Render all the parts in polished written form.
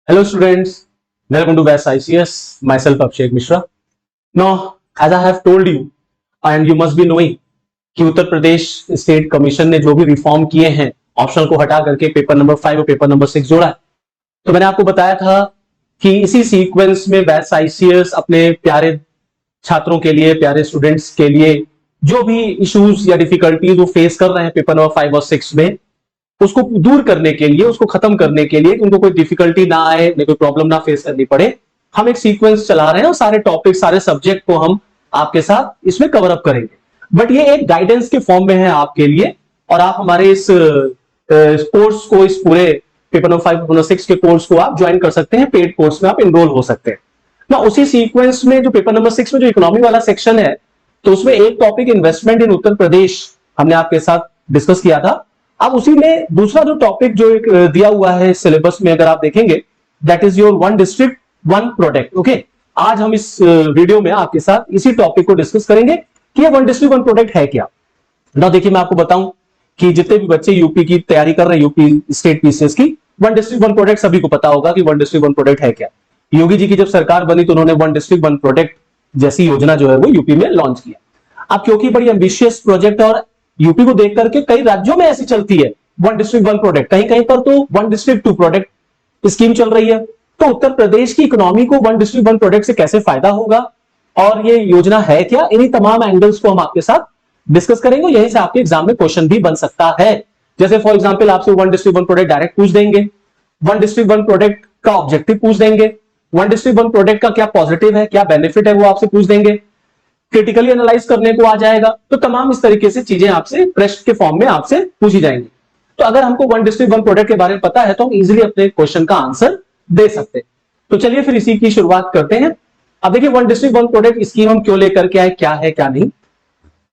Hello students, welcome to West ICS. Myself Abhishek Mishra. Now, as I have told you, and you must be knowing कि Uttar Pradesh state commission ने जो भी reform किए हैं, optional को हटा करके पेपर नंबर 5 और पेपर नंबर 6 जोड़ा है। तो मैंने आपको बताया था कि इसी सीक्वेंस में वेस्ट आईसीएस अपने प्यारे छात्रों के लिए, प्यारे स्टूडेंट्स के लिए जो भी इश्यूज या डिफिकल्टीज वो फेस कर रहे हैं पेपर नंबर 5 और 6 में, उसको दूर करने के लिए, उसको खत्म करने के लिए, उनको कोई डिफिकल्टी ना आए, कोई प्रॉब्लम ना फेस करनी पड़े, हम एक सीक्वेंस चला रहे हैं और सारे टॉपिक, सारे सब्जेक्ट को हम आपके साथ इसमें कवर अप करेंगे। बट ये एक गाइडेंस के फॉर्म में है आपके लिए, और आप हमारे इस कोर्स को, इस पूरे पेपर नंबर 5 पेपर नंबर 6 के कोर्स को आप ज्वाइन कर सकते हैं। पेड कोर्स में आप इनरोल हो सकते हैं ना। उसी सीक्वेंस में जो पेपर नंबर 6 में जो इकोनॉमी वाला सेक्शन है, तो उसमें एक टॉपिक इन्वेस्टमेंट इन उत्तर प्रदेश हमने आपके साथ डिस्कस किया था। अब उसी में दूसरा जो टॉपिक जो एक दिया हुआ है सिलेबस में, अगर आप देखेंगे, that is your one district one product. Okay, आज हम इस वीडियो में आपके साथ इसी टॉपिक को डिस्कस करेंगे कि ये वन डिस्ट्रिक्ट वन प्रोडक्ट है क्या। ना देखिए, मैं आपको बताऊं कि जितने भी बच्चे यूपी की तैयारी कर रहे हैं, यूपी स्टेट पीसीएस की, वन डिस्ट्रिक्ट वन प्रोडक्ट सभी को पता होगा कि वन डिस्ट्रिक्ट वन प्रोडक्ट है क्या। योगी जी की जब सरकार बनी तो उन्होंने वन डिस्ट्रिक्ट वन प्रोडक्ट जैसी योजना जो है वो यूपी में लॉन्च किया। अब क्योंकि बड़ी एम्बिशियस प्रोजेक्ट और यूपी को देख करके कई राज्यों में ऐसी चलती है वन डिस्ट्रिक्ट वन प्रोडक्ट, कहीं कहीं पर तो one district to product scheme चल रही है। तो उत्तर प्रदेश की इकोनॉमी को वन डिस्ट्रिक्ट वन प्रोडक्ट से कैसे फायदा होगा और ये योजना है क्या, इन्हीं तमाम एंगल्स को हम आपके साथ डिस्कस करेंगे। यहीं से आपके एग्जाम में क्वेश्चन भी बन सकता है। जैसे फॉर एग्जांपल आपसे one district one product direct पूछ देंगे, वन डिस्ट्रिक्ट वन प्रोडक्ट का ऑब्जेक्टिव पूछ देंगे, वन डिस्ट्रिक्ट वन प्रोडक्ट का क्या पॉजिटिव है, क्या बेनिफिट है, वो आपसे पूछ देंगे, क्रिटिकली एनालाइज करने को आ जाएगा। तो तमाम इस तरीके से चीजें आपसे प्रश्न के फॉर्म में आपसे पूछी जाएंगी। तो अगर हमको वन डिस्ट्रिक्ट वन प्रोडक्ट के बारे में पता है तो हम इजीली अपने क्वेश्चन का आंसर दे सकते हैं। तो चलिए फिर इसी की शुरुआत करते हैं। अब देखिए, one district one product scheme हम क्यों लेकर के आए, क्या है क्या नहीं,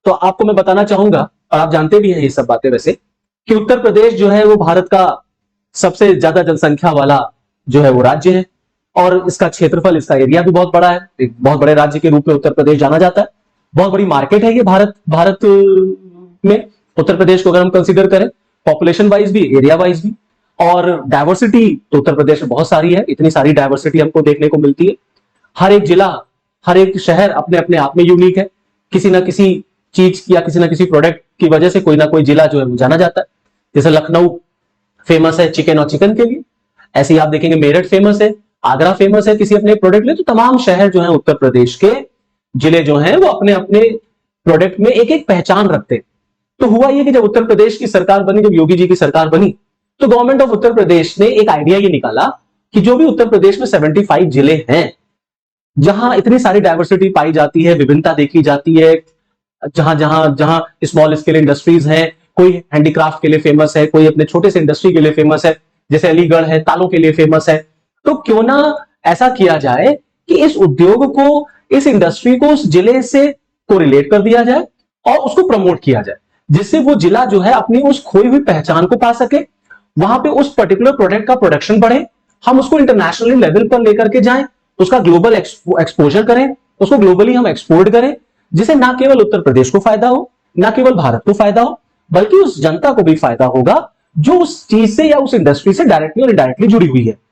तो आपको मैं बताना चाहूंगा, और आप जानते भी हैं ये सब बातें वैसे, कि उत्तर प्रदेश जो है वो भारत का सबसे ज्यादा जनसंख्या वाला जो है वो राज्य है, और इसका क्षेत्रफल, इसका एरिया भी बहुत बड़ा है। एक बहुत बड़े राज्य के रूप में उत्तर प्रदेश जाना जाता है। बहुत बड़ी मार्केट है ये भारत में। उत्तर प्रदेश को अगर हम कंसीडर करें पॉपुलेशन वाइज भी, एरिया वाइज भी, और डायवर्सिटी तो उत्तर प्रदेश में बहुत सारी है। इतनी सारी डायवर्सिटी हमको देखने को मिलती है। हर एक जिला, हर एक शहर अपने अपने आप में यूनिक है। किसी ना किसी चीज या किसी ना किसी प्रोडक्ट की वजह से कोई ना कोई जिला जो है वो जाना जाता है। जैसे लखनऊ फेमस है चिकन और चिकन के लिए, ऐसे ही आप देखेंगे मेरठ फेमस है, आगरा फेमस है किसी अपने प्रोडक्ट लिए। तो तमाम शहर जो है उत्तर प्रदेश के, जिले जो हैं वो अपने अपने प्रोडक्ट में एक एक पहचान रखते हैं। तो हुआ ये कि जब उत्तर प्रदेश की सरकार बनी, जब योगी जी की सरकार बनी, तो गवर्नमेंट ऑफ उत्तर प्रदेश ने एक आइडिया ये निकाला कि जो भी उत्तर प्रदेश में 75 जिले हैं, जहां इतनी सारी डायवर्सिटी पाई जाती है, विभिन्नता देखी जाती है, जहां जहां जहां स्मॉल स्केल इंडस्ट्रीज हैं, कोई हैंडीक्राफ्ट के लिए फेमस है, कोई अपने छोटे से इंडस्ट्री के लिए फेमस है, जैसे अलीगढ़ है तालों के लिए फेमस है। तो क्यों ना ऐसा किया जाए कि इस उद्योग को, इस इंडस्ट्री को उस जिले से कोरिलेट कर दिया जाए और उसको प्रमोट किया जाए, जिससे वो जिला जो है अपनी उस खोई हुई पहचान को पा सके, वहां पे उस पर्टिकुलर प्रोडक्ट का प्रोडक्शन बढ़े, हम उसको इंटरनेशनली लेवल पर लेकर के जाएं, उसका ग्लोबल एक्सपोजर करें, उसको ग्लोबली हम एक्सपोर्ट करें, जिसे ना केवल उत्तर प्रदेश को फायदा हो, ना केवल भारत को फायदा हो, बल्कि उस जनता को भी फायदा होगा जो उस चीज से या उस इंडस्ट्री से डायरेक्टली और इनडायरेक्टली जुड़ी हुई है।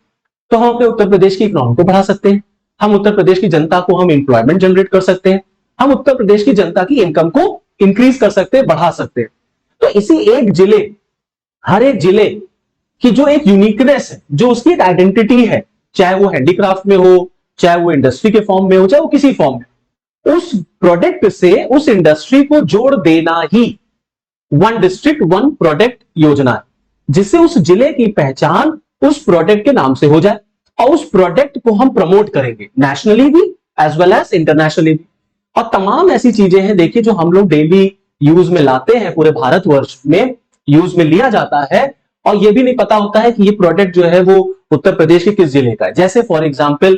तो हम अपने उत्तर प्रदेश की इकोनॉमी को बढ़ा सकते हैं, हम उत्तर प्रदेश की जनता को हम एम्प्लॉयमेंट जनरेट कर सकते हैं, हम उत्तर प्रदेश की जनता की इनकम को इंक्रीज कर सकते हैं, बढ़ा सकते हैं। तो इसी एक जिले, हर एक जिले की जो एक यूनिकनेस है, जो उसकी एक आइडेंटिटी है, चाहे वो हैंडीक्राफ्ट में हो, चाहे वो इंडस्ट्री के फॉर्म में हो, चाहे वो किसी फॉर्म में, उस प्रोडक्ट से उस इंडस्ट्री को जोड़ देना ही वन डिस्ट्रिक्ट वन प्रोडक्ट योजना है, जिससे उस जिले की पहचान उस प्रोडक्ट के नाम से हो जाए और उस प्रोडक्ट को हम प्रमोट करेंगे नेशनली भी एज वेल एज इंटरनेशनली भी। और तमाम ऐसी चीजें हैं देखिए जो हम लोग डेली यूज में लाते हैं, पूरे भारतवर्ष में यूज में लिया जाता है, और ये भी नहीं पता होता है कि ये प्रोडक्ट जो है वो उत्तर प्रदेश के किस जिले का है। जैसे फॉर एग्जाम्पल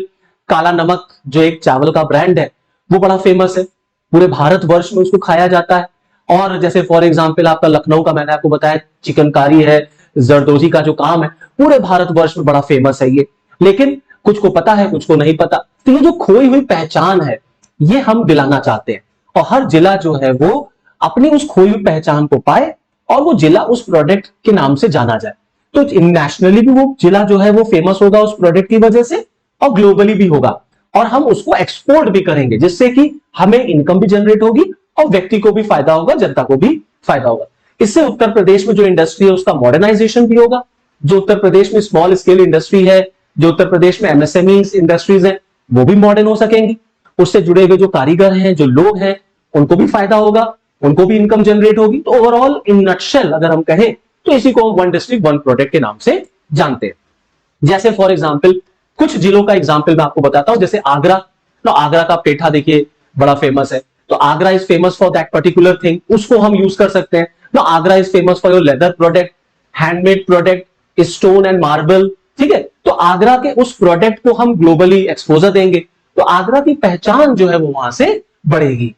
काला नमक, जो एक चावल का ब्रांड है, वो बड़ा फेमस है, पूरे भारतवर्ष में उसको खाया जाता है। और जैसे फॉर एग्जाम्पल आपका लखनऊ का मैंने आपको बताया चिकनकारी है, जरदोजी का जो काम है, पूरे भारतवर्ष में बड़ा फेमस है ये। लेकिन कुछ को पता है, कुछ को नहीं पता। तो ये जो खोई हुई पहचान है, ये हम दिलाना चाहते हैं, और हर जिला जो है वो अपनी उस खोई हुई पहचान को पाए और वो जिला उस प्रोडक्ट के नाम से जाना जाए। तो नेशनली भी वो जिला जो है वो फेमस होगा उस प्रोडक्ट की वजह से, और ग्लोबली भी होगा, और हम उसको एक्सपोर्ट भी करेंगे, जिससे कि हमें इनकम भी जनरेट होगी और व्यक्ति को भी फायदा होगा, जनता को भी फायदा होगा। इससे उत्तर प्रदेश में जो इंडस्ट्री है उसका मॉडर्नाइजेशन भी होगा। जो उत्तर प्रदेश में स्मॉल स्केल इंडस्ट्री है, जो उत्तर प्रदेश में एमएसएमई इंडस्ट्रीज है, वो भी मॉडर्न हो सकेंगी। उससे जुड़े हुए जो कारीगर हैं, जो लोग हैं, उनको भी फायदा होगा, उनको भी इनकम जनरेट होगी। तो ओवरऑल इन नटशेल अगर हम कहें तो इसी को हम वन डिस्ट्रिक्ट वन प्रोडक्ट के नाम से जानते हैं। जैसे फॉर एग्जांपल कुछ जिलों का एग्जांपल मैं आपको बताता हूं, जैसे आगरा। तो आगरा का पेठा देखिए बड़ा फेमस है, तो Agra is famous for that particular thing, उसको हम यूज कर सकते हैं। No Agra is famous for your leather product, handmade product, stone and marble, ठीक है। तो आगरा के उस प्रोडक्ट को हम ग्लोबली एक्सपोजर देंगे, तो आगरा की पहचान जो है वो वहां से बढ़ेगी।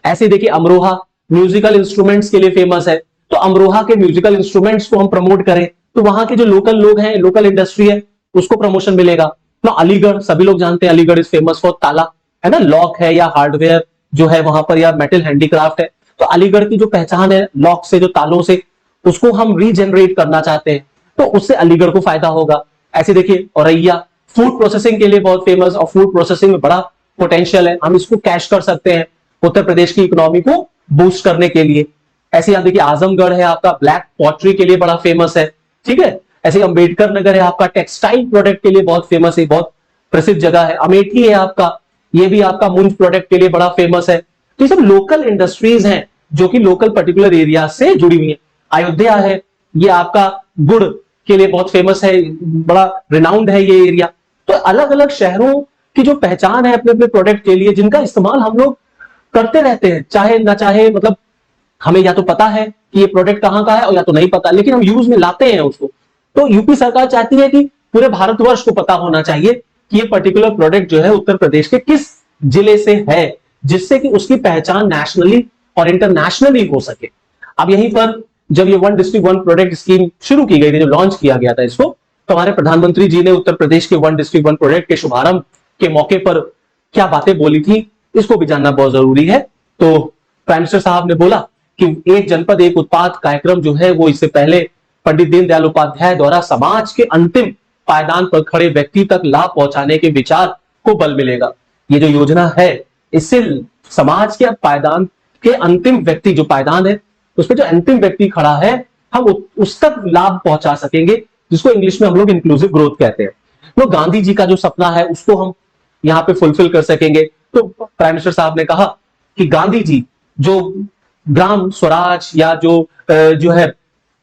ऐसे देखिए अमरोहा म्यूजिकल इंस्ट्रूमेंट्स के लिए फेमस है, तो अमरोहा के म्यूजिकल इंस्ट्रूमेंट्स को हम प्रमोट करें तो वहां के जो लोकल लोग हैं, लोकल इंडस्ट्री है, उसको प्रमोशन मिलेगा। तो अलीगढ़ सभी लोग जानते हैं, अलीगढ़ इज फेमस फॉर ताला, है ना, लॉक है या हार्डवेयर जो है वहां पर, या मेटल हैंडीक्राफ्ट है। तो अलीगढ़ की जो पहचान है लॉक से, जो तालों से, उसको हम रीजनरेट करना चाहते हैं, तो उससे अलीगढ़ को फायदा होगा। ऐसे देखिए औरैया फूड प्रोसेसिंग के लिए बहुत फेमस, और फूड प्रोसेसिंग में बड़ा पोटेंशियल है, हम इसको कैश कर सकते हैं उत्तर प्रदेश की इकोनॉमी को बूस्ट करने के लिए। ऐसे यहां देखिए आजमगढ़ है आपका ब्लैक पॉटरी के लिए बड़ा फेमस है, ठीक है। ऐसे अंबेडकर नगर है आपका टेक्सटाइल प्रोडक्ट के लिए बहुत फेमस है, बहुत प्रसिद्ध जगह है। अमेठी है आपका, ये भी आपका मुंज प्रोडक्ट के लिए बड़ा फेमस है। तो ये सब लोकल इंडस्ट्रीज हैं जो कि लोकल पर्टिकुलर एरिया से जुड़ी हुई है। अयोध्या है, ये आपका गुड़ के लिए बहुत फेमस है, बड़ा रिनाउंड है ये एरिया। तो अलग अलग शहरों की जो पहचान है अपने अपने प्रोडक्ट के लिए, जिनका इस्तेमाल हम लोग करते रहते हैं, चाहे ना चाहे, मतलब हमें या तो पता है कि ये प्रोडक्ट कहां का है और या तो नहीं पता, लेकिन हम यूज में लाते हैं उसको। तो यूपी सरकार चाहती है कि पूरे भारतवर्ष को पता होना चाहिए कि ये पर्टिकुलर प्रोडक्ट जो है उत्तर प्रदेश के किस जिले से है, जिससे कि उसकी पहचान नेशनली और इंटरनेशनली हो सके। अब यहीं पर जब ये one district one product scheme शुरू की गई थी, जो लॉन्च किया गया था इसको, तो हमारे प्रधानमंत्री जी ने उत्तर प्रदेश के वन डिस्ट्रिक्ट वन प्रोडक्ट के शुभारंभ के मौके पर क्या बातें बोली थी, इसको भी जानना बहुत जरूरी है। तो प्राइम मिनिस्टर साहब ने बोला कि एक जनपद एक उत्पाद कार्यक्रम जो है वो इससे पहले पंडित दीनदयाल उपाध्याय द्वारा समाज के अंतिम पायदान पर खड़े व्यक्ति तक लाभ पहुंचाने के विचार को बल मिलेगा। ये जो योजना है, इससे समाज के पायदान के अंतिम व्यक्ति, जो पायदान है उस पर जो अंतिम व्यक्ति खड़ा है, हम उस तक लाभ पहुंचा सकेंगे, जिसको इंग्लिश में हम लोग इंक्लूसिव ग्रोथ कहते हैं। तो गांधी जी का जो सपना है उसको हम यहाँ पे फुलफिल कर सकेंगे। तो प्राइम मिनिस्टर साहब ने कहा कि गांधी जी जो ग्राम स्वराज या जो है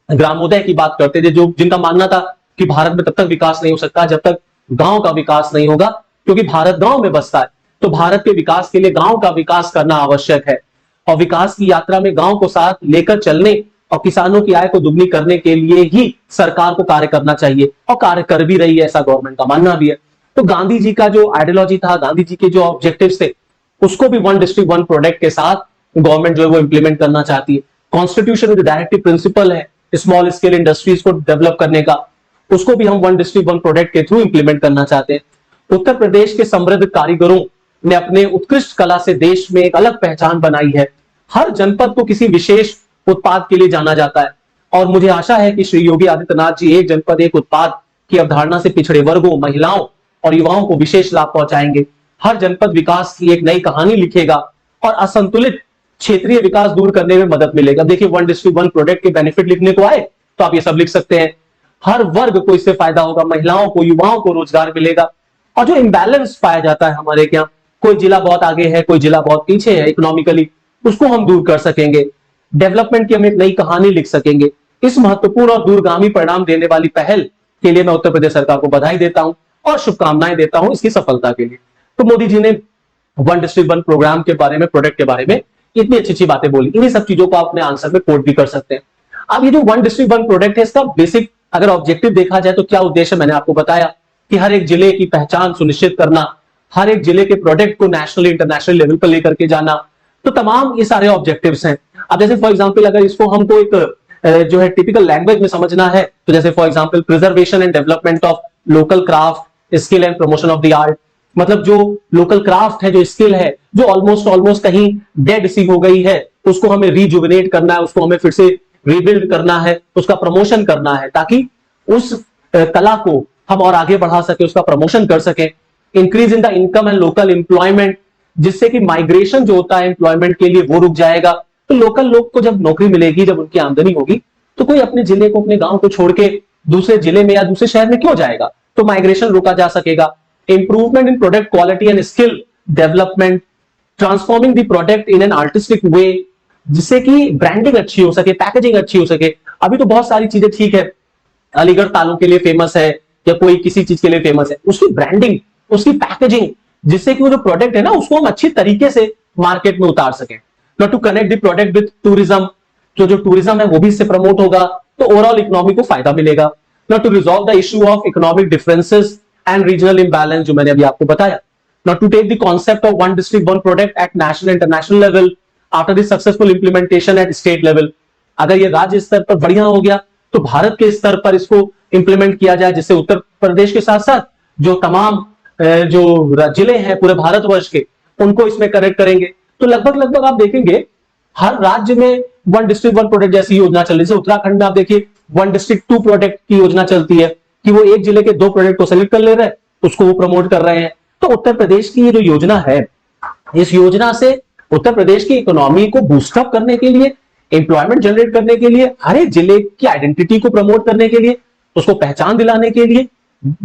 ग्रामोदय की बात करते थे, जो जिनका मानना था कि भारत में तब तक विकास नहीं हो सकता जब तक गांव का विकास नहीं होगा, क्योंकि भारत गांव में बसता है। तो भारत के विकास के लिए गांव का विकास करना आवश्यक है, और विकास की यात्रा में गांव को साथ लेकर चलने और किसानों की आय को दुगनी करने के लिए ही सरकार को कार्य करना चाहिए, और कार्य कर भी रही है, ऐसा गवर्नमेंट का मानना भी है। तो गांधी जी का जो आइडियोलॉजी था, गांधी जी के जो ऑब्जेक्टिव्स थे, उसको भी वन डिस्ट्रिक्ट वन प्रोडक्ट के साथ गवर्नमेंट जो है वो इंप्लीमेंट करना चाहती है। कॉन्स्टिट्यूशन में जो डायरेक्टिव प्रिंसिपल है स्मॉल स्केल इंडस्ट्रीज को डेवलप करने का, उसको भी हम वन डिस्ट्रिक्ट वन प्रोडक्ट के थ्रू इंप्लीमेंट करना चाहते हैं। उत्तर प्रदेश के समृद्ध कारीगरों ने अपने उत्कृष्ट कला से देश में एक अलग पहचान बनाई है। हर जनपद को किसी विशेष उत्पाद के लिए जाना जाता है, और मुझे आशा है कि श्री योगी आदित्यनाथ जी एक जनपद एक उत्पाद की अवधारणा से पिछड़े वर्गों, महिलाओं और युवाओं को विशेष लाभ पहुंचाएंगे। हर जनपद विकास की एक नई कहानी लिखेगा और असंतुलित क्षेत्रीय विकास दूर करने में मदद मिलेगा। देखिए वन डिस्ट्रिक्ट वन प्रोडक्ट के बेनिफिट लिखने को आए तो आप ये सब लिख सकते हैं। हर वर्ग को इससे फायदा होगा, महिलाओं को, युवाओं को रोजगार मिलेगा। और जो इम्बैलेंस पाया जाता है हमारे यहाँ, कोई जिला बहुत आगे है, कोई जिला बहुत पीछे है इकोनॉमिकली, उसको हम दूर कर सकेंगे। डेवलपमेंट की हम एक नई कहानी लिख सकेंगे। इस महत्वपूर्ण और दूरगामी परिणाम देने वाली पहल के लिए मैं उत्तर प्रदेश सरकार को बधाई देता हूं और शुभकामनाएं देता हूं इसकी सफलता के लिए। तो मोदी जी ने वन डिस्ट्रिक्ट वन प्रोग्राम के बारे में, प्रोडक्ट के बारे में इतनी अच्छी अच्छी बातें बोली। इन्हीं सब चीजों को आप अपने आंसर में कोट भी कर सकते हैं। अब ये जो वन डिस्ट्रिक्ट वन प्रोडक्ट है, इसका बेसिक अगर ऑब्जेक्टिव देखा जाए तो क्या उद्देश्य, मैंने आपको बताया कि हर एक जिले की पहचान सुनिश्चित करना, हर एक जिले के प्रोडक्ट को नेशनल इंटरनेशनल लेवल पर लेकर के जाना। तो तमाम ये सारे ऑब्जेक्टिव्स हैं। अब जैसे फॉर एग्जांपल अगर इसको हमको एक जो है टिपिकल लैंग्वेज में समझना है, तो जैसे for example preservation and development of local craft skill and promotion of the art, मतलब जो लोकल क्राफ्ट है, जो स्किल है, जो ऑलमोस्ट कहीं डेड सी हो गई है, उसको हमें रिजुविनेट करना है, उसको हमें फिर से रिबिल्ड करना है, उसका प्रमोशन करना है, ताकि उस कला को हम और आगे बढ़ा सके, उसका प्रमोशन कर सके। Increase in the income and local employment, जिससे कि माइग्रेशन जो होता है एम्प्लॉयमेंट के लिए वो रुक जाएगा। तो लोकल लोग को जब नौकरी मिलेगी, जब उनकी आमदनी होगी, तो कोई अपने जिले को, अपने गांव को छोड़ के दूसरे जिले में या दूसरे शहर में क्यों जाएगा, तो माइग्रेशन रोका जा सकेगा। Improvement in product quality and skill development, transforming the product in an artistic way, जिससे कि ब्रांडिंग अच्छी हो सके, पैकेजिंग अच्छी हो सके। अभी तो बहुत सारी चीजें ठीक है, अलीगढ़ तालों के लिए फेमस है या कोई किसी चीज के लिए फेमस है, उसकी ब्रांडिंग, उसकी पैकेजिंग, जिससे कि वो जो प्रोडक्ट है ना, उसको हम अच्छी तरीके से मार्केट में उतार सकें। Not to connect the product with tourism, जो टूरिज्म है वो भी इससे प्रमोट होगा, तो ओवरऑल इकोनॉमी को फायदा मिलेगा। Not to resolve the issue of economic differences and regional imbalance, जो मैंने अभी आपको बताया। Not to take the concept of one district one product at national international level after the successful implementation at state level. अगर ये राज्य स्तर पर बढ़िया हो गया, तो भारत के स्तर पर इसको इंप्लीमेंट किया जाए, जिससे उत्तर प्रदेश के साथ साथ जो तमाम जो जिले हैं पूरे भारतवर्ष के, उनको इसमें कनेक्ट करेंगे। तो लगभग आप देखेंगे हर राज्य में वन डिस्ट्रिक्ट वन प्रोडक्ट जैसी योजना चल रही है। जैसे उत्तराखंड में आप देखिए वन डिस्ट्रिक्ट टू प्रोडक्ट की योजना चलती है, कि वो एक जिले के 2 प्रोडक्ट को सेलेक्ट कर ले रहे हैं, उसको वो प्रमोट कर रहे हैं। तो उत्तर प्रदेश की ये जो योजना है, इस योजना से उत्तर प्रदेश की इकोनॉमी को बूस्टअप करने के लिए, एम्प्लॉयमेंट जनरेट करने के लिए, हर एक जिले की आइडेंटिटी को प्रमोट करने के लिए, उसको पहचान दिलाने के लिए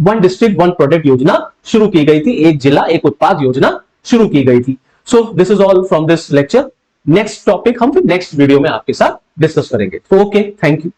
वन डिस्ट्रिक्ट वन प्रोडक्ट योजना शुरू की गई थी। एक जिला एक उत्पाद योजना शुरू की गई थी। So this is all from this lecture. Next topic हम फिर नेक्स्ट वीडियो में आपके साथ डिस्कस करेंगे। Okay, thank you.